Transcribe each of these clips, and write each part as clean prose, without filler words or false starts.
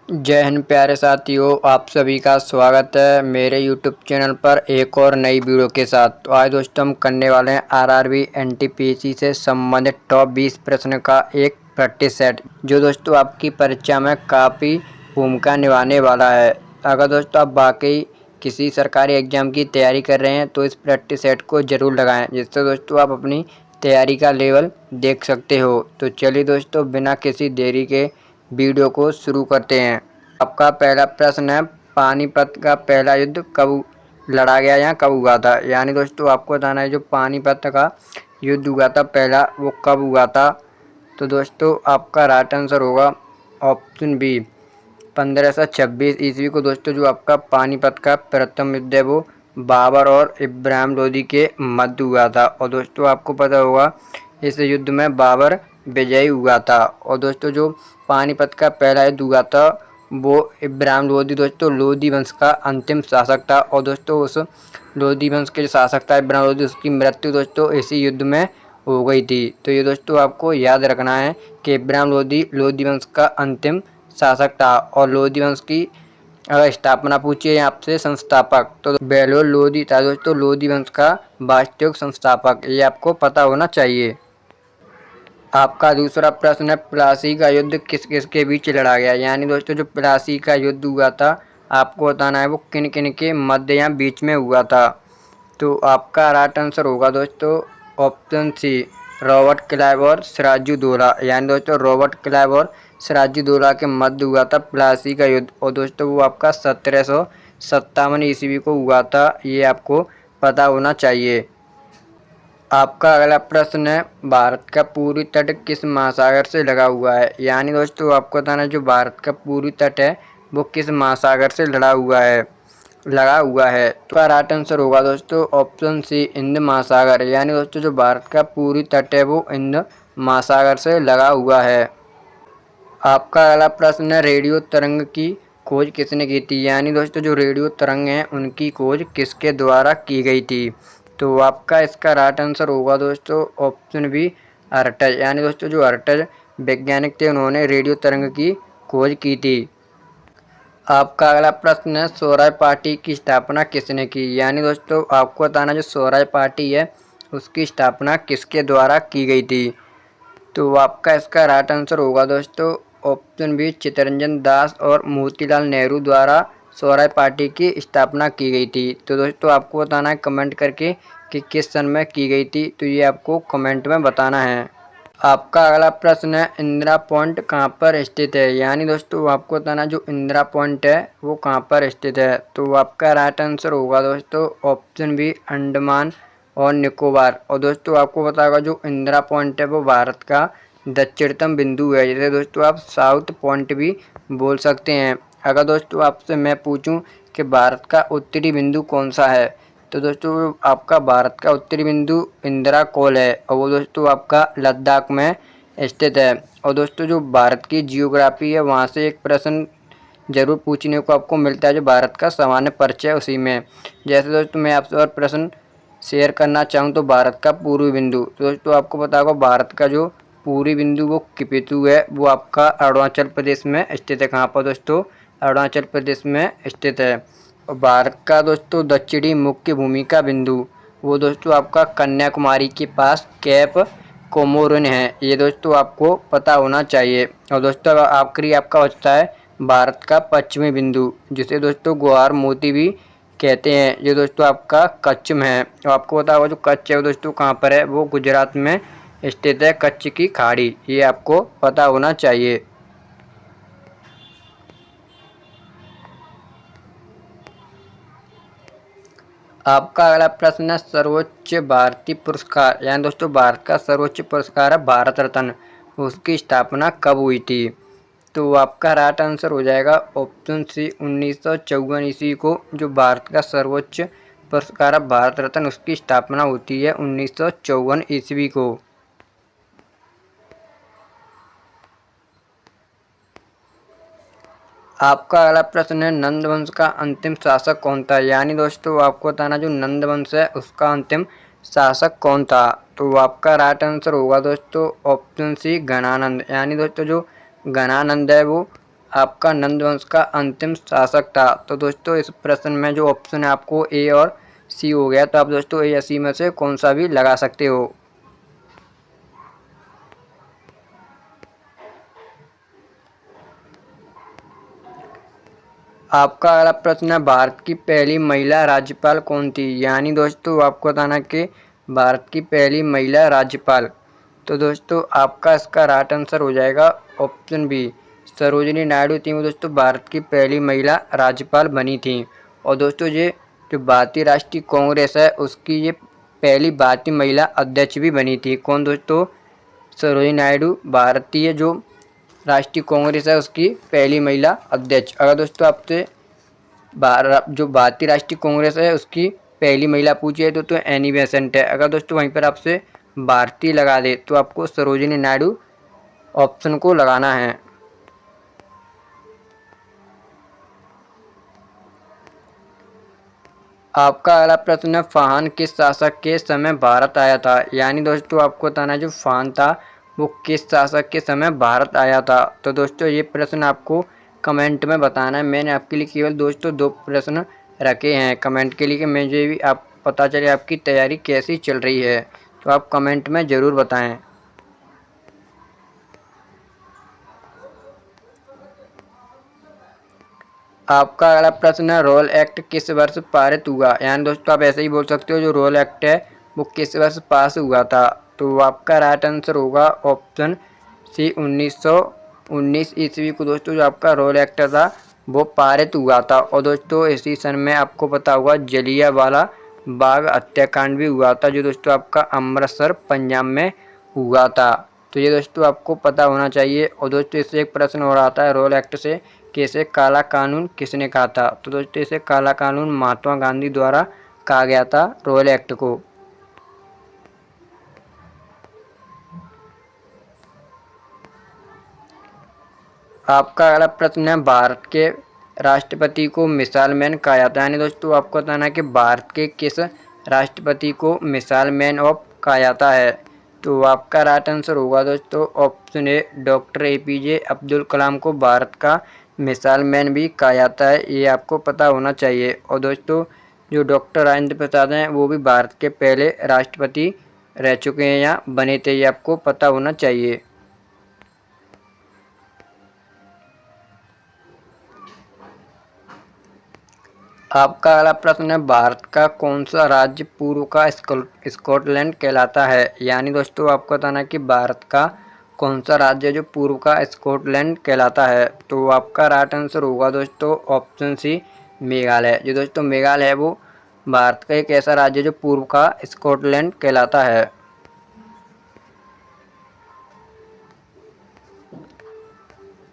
जय हिंद प्यारे साथियों, आप सभी का स्वागत है मेरे YouTube चैनल पर एक और नई वीडियो के साथ। तो आज दोस्तों हम करने वाले हैं आरआरबी एनटीपीसी से संबंधित टॉप 20 प्रश्न का एक प्रैक्टिस सेट, जो दोस्तों आपकी परीक्षा में काफ़ी भूमिका निभाने वाला है। अगर दोस्तों आप वाकई किसी सरकारी एग्जाम की तैयारी कर रहे हैं तो इस प्रैक्टिस सेट को ज़रूर लगाएं, जिससे दोस्तों आप अपनी तैयारी का लेवल देख सकते हो। तो चलिए दोस्तों, बिना किसी देरी के वीडियो को शुरू करते हैं। आपका पहला प्रश्न है, पानीपत का पहला युद्ध कब लड़ा गया या कब हुआ था। यानी दोस्तों आपको बताना है जो पानीपत का युद्ध हुआ था पहला, वो कब हुआ था। तो दोस्तों आपका राइट आंसर होगा ऑप्शन बी, 1526 ईस्वी को। दोस्तों जो आपका पानीपत का प्रथम युद्ध है वो बाबर और इब्राहिम लोदी के मध्य हुआ था। और दोस्तों आपको पता होगा इस युद्ध में बाबर विजयी हुआ था। और दोस्तों जो पानीपत का पहला युद्ध हुआ था वो इब्राहिम लोदी, दोस्तों लोदी वंश का अंतिम शासक था। और दोस्तों उस लोदी वंश के जो शासक था इब्राहिम लोदी, उसकी मृत्यु दोस्तों इसी युद्ध में हो गई थी। तो ये दोस्तों आपको याद रखना है कि इब्राहिम लोदी लोदी वंश का अंतिम शासक था। और लोदी वंश की अगर स्थापना पूछिए आपसे संस्थापक, तो बेलोर लोदी था दोस्तों लोदी वंश का वास्तविक संस्थापक। ये आपको पता होना चाहिए। आपका दूसरा प्रश्न है, प्लासी का युद्ध किस किस के बीच लड़ा गया। यानी दोस्तों जो प्लासी का युद्ध हुआ था आपको बताना है वो किन किन के मध्य या बीच में हुआ था। तो आपका राइट आंसर होगा दोस्तों ऑप्शन सी, रॉबर्ट क्लाइव और सिराजुद्दौला। यानी दोस्तों रॉबर्ट क्लाइव और सिराजुद्दौला के मध्य हुआ था प्लासी का युद्ध। और दोस्तों वो आपका 1757 ईस्वी को हुआ था। ये आपको पता होना चाहिए। आपका अगला प्रश्न है, भारत का पूर्वी तट किस महासागर से लगा हुआ है। यानी दोस्तों आपको बताना है जो भारत का पूर्वी तट है वो किस महासागर से लगा हुआ है। तो राइट आंसर होगा दोस्तों ऑप्शन सी, हिंद महासागर। यानी दोस्तों जो भारत का पूर्वी तट है वो हिंद महासागर से लगा हुआ है। आपका अगला प्रश्न है, रेडियो तरंग की खोज किसने की थी। यानी दोस्तों जो रेडियो तरंग हैं उनकी खोज किसके द्वारा की गई थी। तो आपका इसका राइट आंसर होगा दोस्तों ऑप्शन बी, हर्टज। यानी दोस्तों जो हर्टज वैज्ञानिक थे उन्होंने रेडियो तरंग की खोज की थी। आपका अगला प्रश्न है, स्वराज पार्टी की स्थापना किसने की। यानी दोस्तों आपको बताना जो स्वराज पार्टी है उसकी स्थापना किसके द्वारा की गई थी। तो आपका इसका राइट आंसर होगा दोस्तों ऑप्शन बी, चित्तरंजन दास और मोतीलाल नेहरू द्वारा स्वराज पार्टी की स्थापना की गई थी। तो दोस्तों आपको बताना है कमेंट करके कि किस सन में की गई थी। तो ये आपको कमेंट में बताना है। आपका अगला प्रश्न है, इंदिरा पॉइंट कहाँ पर स्थित है। यानी दोस्तों आपको बताना जो इंदिरा पॉइंट है वो कहाँ पर स्थित है। तो आपका राइट आंसर होगा दोस्तों ऑप्शन बी, अंडमान और निकोबार। और दोस्तों आपको बताओगा जो इंदिरा पॉइंट है वो भारत का दक्षिणतम बिंदु है, जैसे दोस्तों आप साउथ पॉइंट भी बोल सकते हैं। अगर दोस्तों आपसे मैं पूछूं कि भारत का उत्तरी बिंदु कौन सा है, तो दोस्तों आपका भारत का उत्तरी बिंदु इंदिरा कोल है और वो दोस्तों आपका लद्दाख में स्थित है। और दोस्तों जो भारत की जियोग्राफी है वहाँ से एक प्रश्न जरूर पूछने को आपको मिलता है जो भारत का सामान्य परिचय उसी में। जैसे दोस्तों मैं आपसे और प्रश्न शेयर करना चाहूँ तो भारत का पूर्वी बिंदु, तो दोस्तों आपको पता होगा भारत का जो पूर्वी बिंदु वो किपितु है, वो आपका अरुणाचल प्रदेश में स्थित है। कहाँ पर दोस्तों, अरुणाचल प्रदेश में स्थित है। और भारत का दोस्तों दक्षिणी मुख्य भूमि का बिंदु वो दोस्तों आपका कन्याकुमारी के पास कैप कोमोरिन है। ये दोस्तों आपको पता होना चाहिए। और दोस्तों आखिरी आपका होता है भारत का पश्चिमी बिंदु, जिसे दोस्तों ग्वार मोती भी कहते हैं, जो दोस्तों आपका कच्छ में है। और आपको पता होगा जो कच्छ है वो दोस्तों कहाँ पर है, वो गुजरात में स्थित है, कच्छ की खाड़ी। ये आपको पता होना चाहिए। आपका अगला प्रश्न है, सर्वोच्च भारतीय पुरस्कार। यानी दोस्तों भारत का सर्वोच्च पुरस्कार है भारत रत्न, उसकी स्थापना कब हुई थी। तो आपका राइट आंसर हो जाएगा ऑप्शन सी, 1954 ईस्वी को। जो भारत का सर्वोच्च पुरस्कार है भारत रत्न, उसकी स्थापना होती है 1954 ईस्वी को। आपका अगला प्रश्न है, नंद वंश का अंतिम शासक कौन था। यानी दोस्तों आपको बताना जो नंद वंश है उसका अंतिम शासक कौन था। तो आपका राइट आंसर होगा दोस्तों ऑप्शन सी, गणानंद। यानी दोस्तों जो गणानंद है वो आपका नंद वंश का अंतिम शासक था? तो दोस्तों इस प्रश्न में जो ऑप्शन है आपको ए और सी हो गया, तो आप दोस्तों ए या सी में से कौन सा भी लगा सकते हो। आपका अगला प्रश्न है, भारत की पहली महिला राज्यपाल कौन थी? यानी दोस्तों आपको बताना कि भारत की पहली महिला राज्यपाल, तो दोस्तों आपका इसका राइट आंसर हो जाएगा ऑप्शन बी, सरोजिनी नायडू थी वो दोस्तों भारत की पहली महिला राज्यपाल बनी थी। और दोस्तों ये जो भारतीय राष्ट्रीय कांग्रेस है उसकी ये पहली भारतीय महिला अध्यक्ष भी बनी थी। कौन दोस्तों? सरोजिनी नायडू भारतीय जो राष्ट्रीय कांग्रेस है उसकी पहली महिला अध्यक्ष। अगर दोस्तों आपसे जो भारतीय राष्ट्रीय कांग्रेस है उसकी पहली महिला पूछी है तो एनी बेसेंट है। अगर दोस्तों वहीं पर आपसे भारतीय लगा दे तो आपको सरोजिनी नायडू ऑप्शन को लगाना है। आपका अगला प्रश्न है, फाहन किस शासक के समय भारत आया था? यानी दोस्तों आपको बताना है जो फाहन था वो किस शासक के समय भारत आया था। तो दोस्तों ये प्रश्न आपको कमेंट में बताना है। मैंने आपके लिए केवल दोस्तों 2 प्रश्न रखे हैं कमेंट के लिए कि मुझे भी आप पता चले आपकी तैयारी कैसी चल रही है, तो आप कमेंट में ज़रूर बताएं। आपका अगला प्रश्न है, रोल एक्ट किस वर्ष पारित हुआ? यानी दोस्तों आप ऐसे ही बोल सकते हो जो रोल एक्ट है वो किस वर्ष पास हुआ था। तो आपका राइट आंसर होगा ऑप्शन सी 1919 ईस्वी को दोस्तों जो आपका रोल एक्ट था वो पारित हुआ था। और दोस्तों इसी सन में आपको पता होगा जलियांवाला बाग हत्याकांड भी हुआ था जो दोस्तों आपका अमृतसर पंजाब में हुआ था। तो ये दोस्तों आपको पता होना चाहिए। और दोस्तों इससे एक प्रश्न और आता है रोल एक्ट से कि इसे काला कानून किसने कहा था? तो दोस्तों इसे काला कानून महात्मा गांधी द्वारा कहा गया था रोल एक्ट को। आपका अगला प्रश्न है, भारत के राष्ट्रपति को मिसाइल मैन कहा जाता है। यानी दोस्तों आपको बताना है कि भारत के किस राष्ट्रपति को मिसाइल मैन ऑफ कहा जाता है। तो आपका राइट आंसर होगा दोस्तों option A, doctor APJ Abdul Kalam को भारत का मिसाइल मैन भी कहा जाता है। ये आपको पता होना चाहिए। और दोस्तों जो डॉक्टर राजेंद्र प्रसाद हैं वो भी भारत के पहले राष्ट्रपति रह चुके हैं या बने थे, ये आपको पता होना चाहिए। आपका अगला प्रश्न है, भारत का कौन सा राज्य पूर्व का स्कॉटलैंड कहलाता है? यानी दोस्तों आपको बताना है कि भारत का कौन सा राज्य जो पूर्व का स्कॉटलैंड कहलाता है। तो आपका राइट आंसर होगा दोस्तों ऑप्शन सी, मेघालय। जो दोस्तों मेघालय है वो भारत का एक ऐसा राज्य जो पूर्व का स्कॉटलैंड कहलाता है।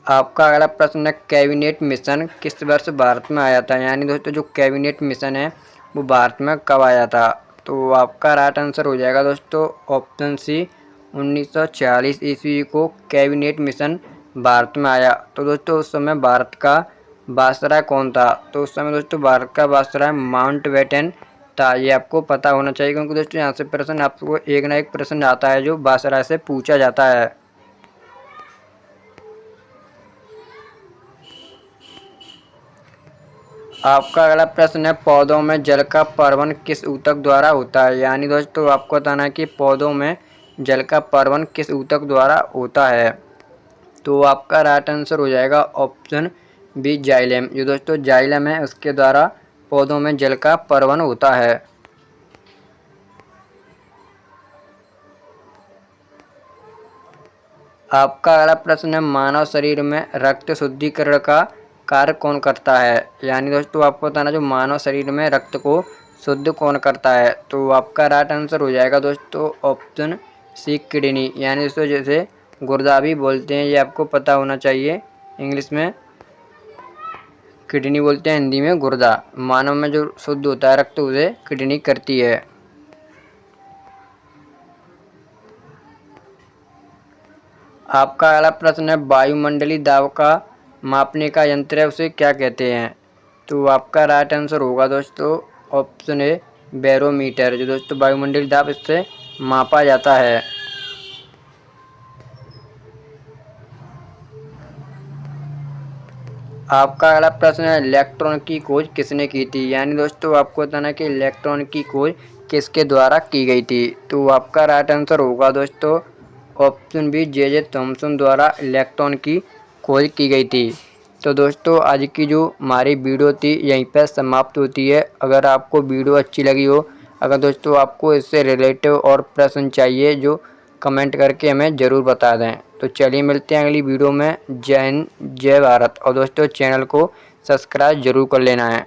आपका अगला प्रश्न है, कैबिनेट मिशन किस वर्ष भारत में आया था? यानी दोस्तों जो कैबिनेट मिशन है वो भारत में कब आया था? तो आपका राइट आंसर हो जाएगा दोस्तों ऑप्शन सी, 1946 ईस्वी को कैबिनेट मिशन भारत में आया। तो दोस्तों उस समय भारत का वायसराय कौन था? तो उस समय दोस्तों भारत का वायसराय माउंटबेटन था। ये आपको पता होना चाहिए क्योंकि दोस्तों यहाँ से प्रश्न आपको एक ना एक प्रश्न आता है जो वायसराय से पूछा जाता है। आपका अगला प्रश्न है, पौधों में जल का परिवहन किस ऊतक द्वारा होता है? यानी दोस्तों आपको बताना है कि पौधों में जल का परिवहन किस ऊतक द्वारा होता है। तो आपका राइट आंसर हो जाएगा ऑप्शन बी, जाइलम। जो दोस्तों जाइलम है उसके द्वारा पौधों में जल का परिवहन होता है। आपका अगला प्रश्न है, मानव शरीर में रक्त शुद्धिकरण का कार्य कौन करता है? यानी दोस्तों आपको बताना जो मानव शरीर में रक्त को शुद्ध कौन करता है। तो आपका राइट आंसर हो जाएगा दोस्तों ऑप्शन सी, किडनी। यानी दोस्तों जैसे गुर्दा भी बोलते हैं, ये आपको पता होना चाहिए। इंग्लिश में किडनी बोलते हैं, हिंदी में गुर्दा। मानव में जो शुद्ध होता है रक्त उसे किडनी करती है। आपका अगला प्रश्न है, वायुमंडलीय दाब का मापने का यंत्र है उसे क्या कहते हैं? तो आपका राइट आंसर होगा दोस्तों ऑप्शन ए, बैरोमीटर। जो दोस्तों वायुमंडलीय दाब इससे मापा जाता है। आपका अगला प्रश्न है, इलेक्ट्रॉन की खोज किसने की थी। यानी दोस्तों आपको बताना है कि इलेक्ट्रॉन की खोज किसके द्वारा की गई थी। तो आपका राइट आंसर होगा दोस्तों ऑप्शन बी, जे थॉमसन द्वारा इलेक्ट्रॉन की खोज की गई थी। तो दोस्तों आज की जो हमारी वीडियो थी यहीं पर समाप्त होती है। अगर आपको वीडियो अच्छी लगी हो, अगर दोस्तों आपको इससे रिलेटिव और प्रश्न चाहिए जो कमेंट करके हमें ज़रूर बता दें। तो चलिए मिलते हैं अगली वीडियो में। जय हिंद, जय भारत। और दोस्तों चैनल को सब्सक्राइब जरूर कर लेना है।